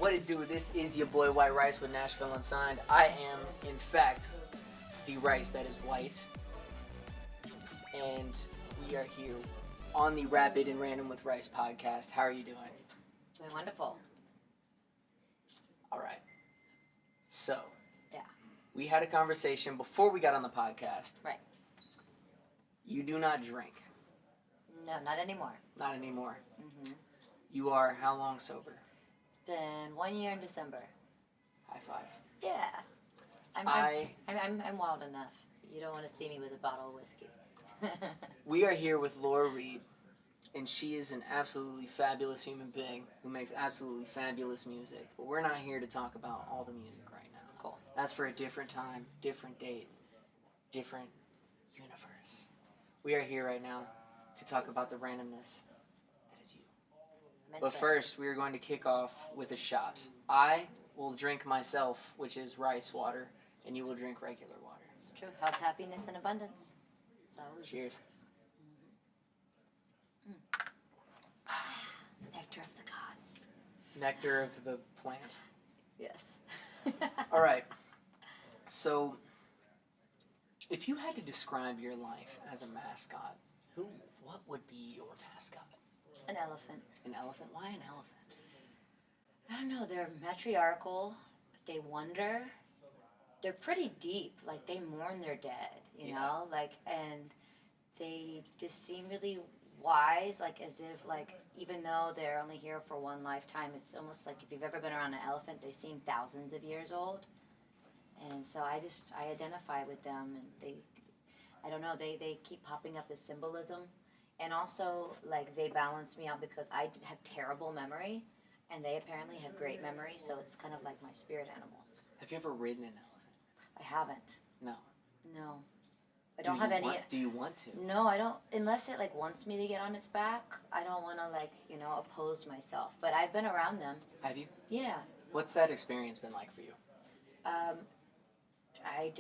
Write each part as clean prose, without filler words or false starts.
What it do? This is your boy White Rice with Nashville Unsigned. I am, in fact, the rice that is white. And we are here on the Rapid and Random with Rice podcast. How are you doing? Doing wonderful. All right. So, yeah, we had a conversation before we got on the podcast. Right. You do not drink. No, not anymore. Not anymore. Mm-hmm. You are how long sober? It's been 1 year in December. High five. Yeah. I'm wild enough. You don't want to see me with a bottle of whiskey. We are here with Laura Reed, and she is an absolutely fabulous human being who makes absolutely fabulous music. But we're not here to talk about all the music right now. Cool. That's for a different time, different date, different universe. We are here right now to talk about the randomness that is you. But first, we are going to kick off with a shot. I will drink myself, which is rice water, and you will drink regular water. It's true. Health, happiness, and abundance. So. Cheers. Nectar of the gods. Nectar of the plant. Yes. All right. So, if you had to describe your life as a mascot, what would be your mascot? An elephant. An elephant? Why an elephant? I don't know. They're matriarchal. They wonder. They're pretty deep. Like, they mourn their dead, you know? Like, and they just seem really wise, like, as if, like, even though they're only here for one lifetime, it's almost like if you've ever been around an elephant, they seem thousands of years old. And so I identify with them, and I don't know, they keep popping up as symbolism. And also, like, they balance me out because I have terrible memory, and they apparently have great memory, so it's kind of like my spirit animal. Have you ever ridden an elephant? I haven't. No. No. I don't have any. Do you want to? No, I don't. Unless it, like, wants me to get on its back, I don't want to, like, oppose myself. But I've been around them. Have you? Yeah. What's that experience been like for you? I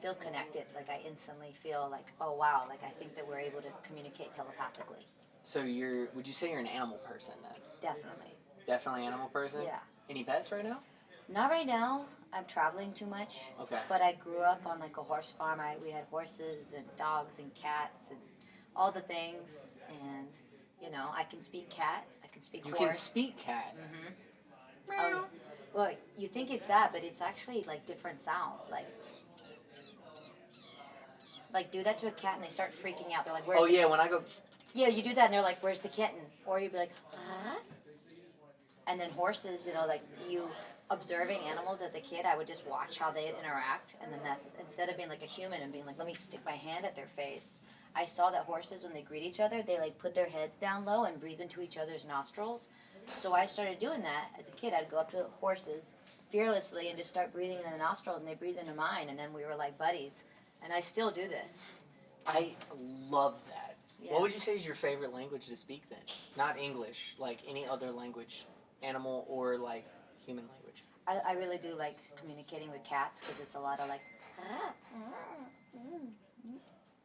feel connected. Like, I instantly feel like, oh, wow. Like, I think that we're able to communicate telepathically. So would you say you're an animal person then? Definitely. Definitely animal person? Yeah. Any pets right now? Not right now. I'm traveling too much. Okay. But I grew up on, like, a horse farm. We had horses and dogs and cats and all the things. And, I can speak cat. I can speak horse. You can speak cat? Mm-hmm. Oh, well, you think it's that, but it's actually, like, different sounds. Like, do that to a cat and they start freaking out. They're like, where's the yeah, when I go... Yeah, you do that and they're like, where's the kitten? Or you'd be like, huh? And then horses, you observing animals as a kid, I would just watch how they'd interact. And then instead of being like a human and being like, let me stick my hand at their face, I saw that horses, when they greet each other, they, like, put their heads down low and breathe into each other's nostrils. So I started doing that as a kid. I'd go up to horses fearlessly and just start breathing in the nostrils, and they breathe into mine, and then we were like buddies. And I still do this. I love that. Yeah. What would you say is your favorite language to speak then? Not English, like any other language, animal or, like, human language. I really do like communicating with cats because it's a lot of, like,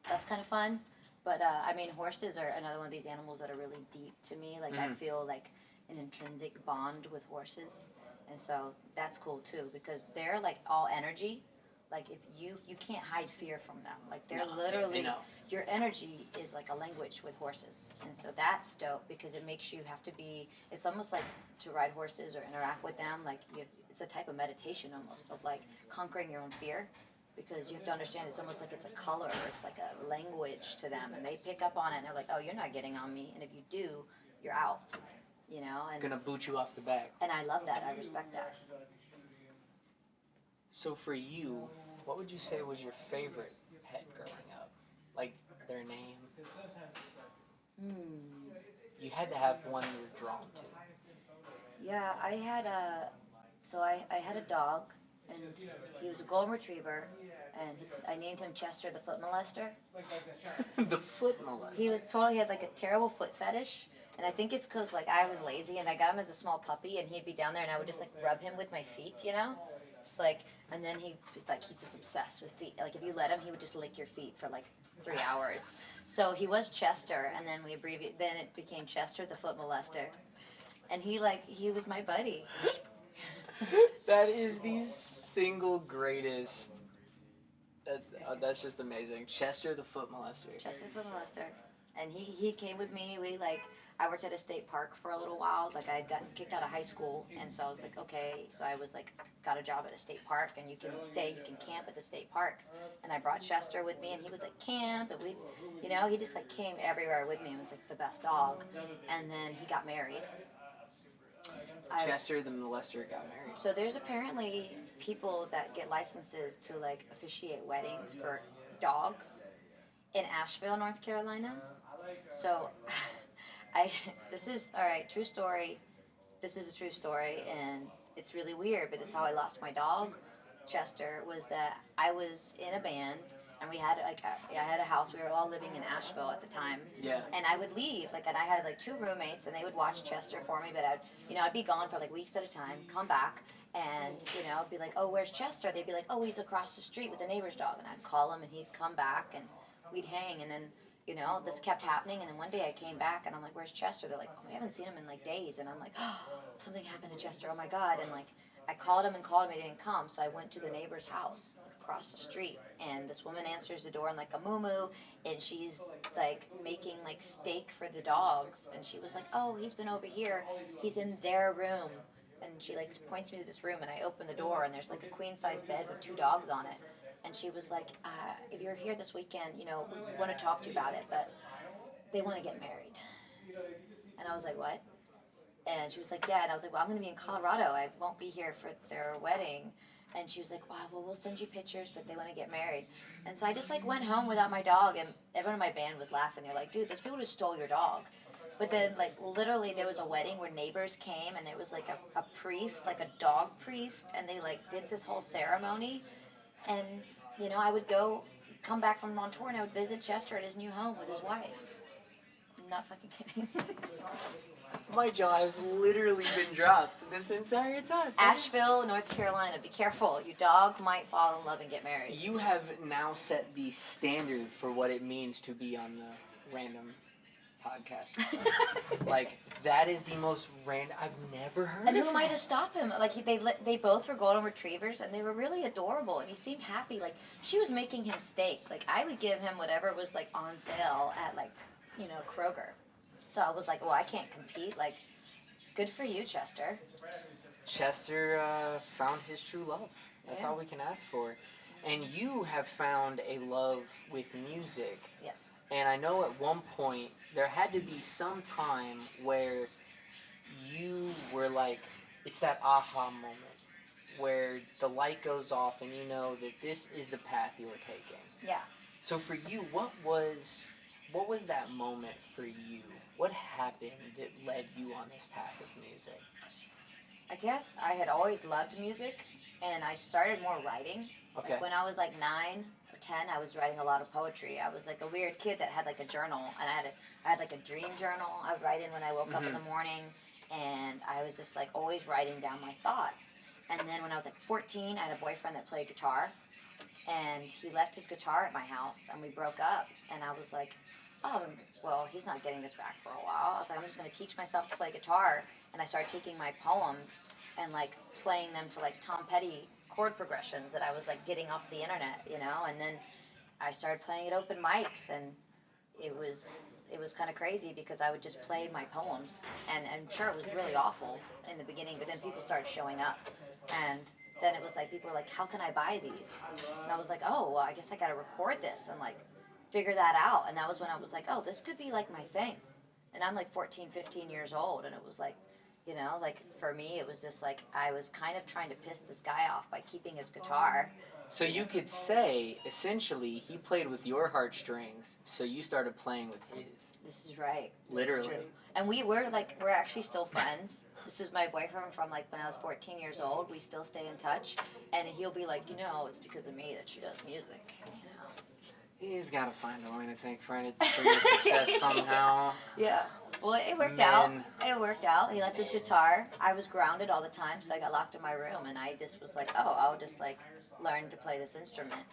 that's kind of fun. But, horses are another one of these animals that are really deep to me. Like, I feel, like, an intrinsic bond with horses. And so that's cool, too, because they're, like, all energy. Like, if you can't hide fear from them. Like, they're literally, your energy is like a language with horses. And so that's dope because it makes you have to be, it's almost like to ride horses or interact with them. Like, it's a type of meditation almost of, like, conquering your own fear. Because you have to understand it's almost like it's a color. It's like a language to them. And they pick up on it and they're like, oh, you're not getting on me. And if you do, you're out. And Gonna boot you off the back. And I love that. I respect that. So for you, what would you say was your favorite pet growing up? Like, their name? You had to have one you were drawn to. Yeah, I had a dog, and he was a golden retriever, and I named him Chester the Foot Molester. The Foot Molester? He had, like, a terrible foot fetish, and I think it's because, like, I was lazy, and I got him as a small puppy, and he'd be down there, and I would just, like, rub him with my feet, Just, like, and then he's just obsessed with feet. Like, if you let him, he would just lick your feet for, like, 3 hours. So he was Chester, and then then it became Chester the Foot Molester. And he was my buddy. That is the single greatest. That's just amazing. Chester the Foot Molester. Chester the Foot Molester. And he came with me. I worked at a state park for a little while. Like, I had gotten kicked out of high school, and so I was like, okay. So I was like, got a job at a state park, and you can camp at the state parks. And I brought Chester with me, and he would like camp, and he just like came everywhere with me. It was like the best dog. And then he got married. Chester the Molester got married. So there's apparently people that get licenses to like officiate weddings for dogs in Nashville, North Carolina. So this is all right, true story. This is a true story, and it's really weird, but it's how I lost my dog, Chester. Was that I was in a band, and we had I had a house. We were all living in Asheville at the time. Yeah. And I would leave, and I had 2 roommates, and they would watch Chester for me. But I'd be gone for weeks at a time. Come back, and I'd be like, "Oh, where's Chester?" They'd be like, "Oh, he's across the street with the neighbor's dog." And I'd call him, and he'd come back, and we'd hang. And then this kept happening. And then one day I came back, and I'm like, "Where's Chester?" They're like, "Oh, we haven't seen him in days." And I'm like, "Oh, something happened to Chester. Oh my God!" And I called him, he didn't come. So I went to the neighbor's house across the street, and this woman answers the door in a moo-moo, and she's making steak for the dogs, and she was like, "Oh, he's been over here, he's in their room." And she points me to this room, and I open the door, and there's a queen-size bed with 2 dogs on it. And she was like, "If you're here this weekend, we want to talk to you about it, but they want to get married." And I was like, "What?" And she was like, "Yeah." And I was like, "Well, I'm going to be in Colorado. I won't be here for their wedding." And she was like, "Wow, well, we'll send you pictures, but they want to get married." And so I just went home without my dog, and everyone in my band was laughing. They're like, "Dude, those people just stole your dog." But then literally there was a wedding where neighbors came, and there was a priest, a dog priest, and they did this whole ceremony. And I would come back from on tour, and I would visit Chester at his new home with his wife. I'm not fucking kidding. My jaw has literally been dropped this entire time. Asheville, North Carolina. Be careful. Your dog might fall in love and get married. You have now set the standard for what it means to be on the Random podcast. That is the most random. I've never heard. And who am I to stop him? They both were golden retrievers, and they were really adorable. And he seemed happy. She was making him steak. I would give him whatever was on sale at Kroger. So I was like, well, I can't compete. Good for you, Chester. Chester found his true love. That's all we can ask for. And you have found a love with music. Yes. And I know at one point there had to be some time where you were it's that aha moment where the light goes off and you know that this is the path you're taking. Yeah. So for you, what was that moment for you? What happened that led you on this path of music? I guess I had always loved music, and I started more writing. Okay. When I was 9 or 10, I was writing a lot of poetry. I was a weird kid that had a journal, and I had a dream journal. I would write in when I woke up in the morning, and I was just always writing down my thoughts. And then when I was 14, I had a boyfriend that played guitar, and he left his guitar at my house, and we broke up. And I was like, "Oh, well, he's not getting this back for a while." I was like, "I'm just going to teach myself to play guitar." And I started taking my poems and playing them to Tom Petty chord progressions that I was getting off the internet, And then I started playing at open mics, and it was kind of crazy because I would just play my poems, and I'm sure it was really awful in the beginning, but then people started showing up, and then it was people were like, "How can I buy these?" And I was like, "Oh, well, I guess I got to record this and figure that out." And that was when I was like, "Oh, this could be my thing." And I'm 14, 15 years old, and it was for me, it was just I was kind of trying to piss this guy off by keeping his guitar. So you could say, essentially, he played with your heartstrings, so you started playing with his. This is right. Literally. This is true. And we're actually still friends. This is my boyfriend from when I was 14 years old. We still stay in touch, and he'll be like, "It's because of me that she does music." He's got to find a way to take credit for your success somehow. Yeah. Well, it worked out. It worked out. He left his guitar. I was grounded all the time, so I got locked in my room, and I just was like, "Oh, I'll just learn to play this instrument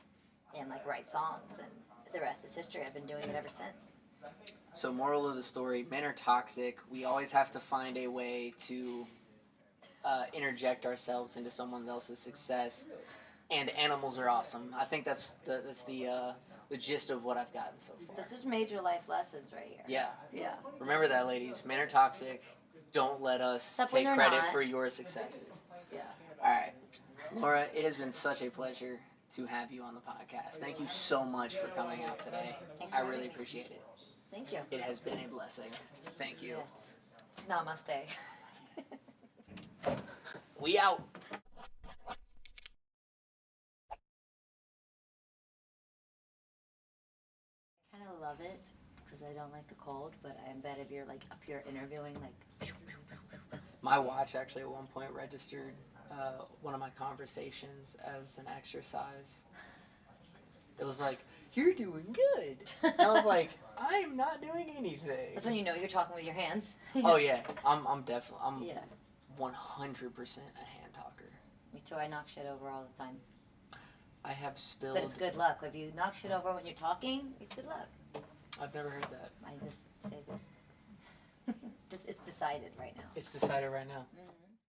and write songs," and the rest is history. I've been doing it ever since. So, moral of the story: men are toxic. We always have to find a way to interject ourselves into someone else's success. And animals are awesome. I think that's the gist of what I've gotten so far. This is major life lessons right here. Yeah. Yeah. Remember that, ladies. Men are toxic. Don't let us Except when take they're credit not. for your successes. Yeah. All right. Laura, it has been such a pleasure to have you on the podcast. Thank you so much for coming out today. Thanks I for really having me. appreciate it. Thank you. It has been a blessing. Thank you. Yes. Namaste. We out. I kind of love it because I don't like the cold, but I bet if you're like up here interviewing, like. My watch actually at one point registered one of my conversations as an exercise. It was like, "You're doing good." And I was like, "I'm not doing anything." That's when you know you're talking with your hands. Oh yeah, I'm definitely Yeah. 100% a hand talker. Me too. I knock shit over all the time. I have spilled. But it's good luck. If you knock shit over when you're talking, it's good luck. I've never heard that. I just say this. It's decided right now. It's decided right now. Mm-hmm.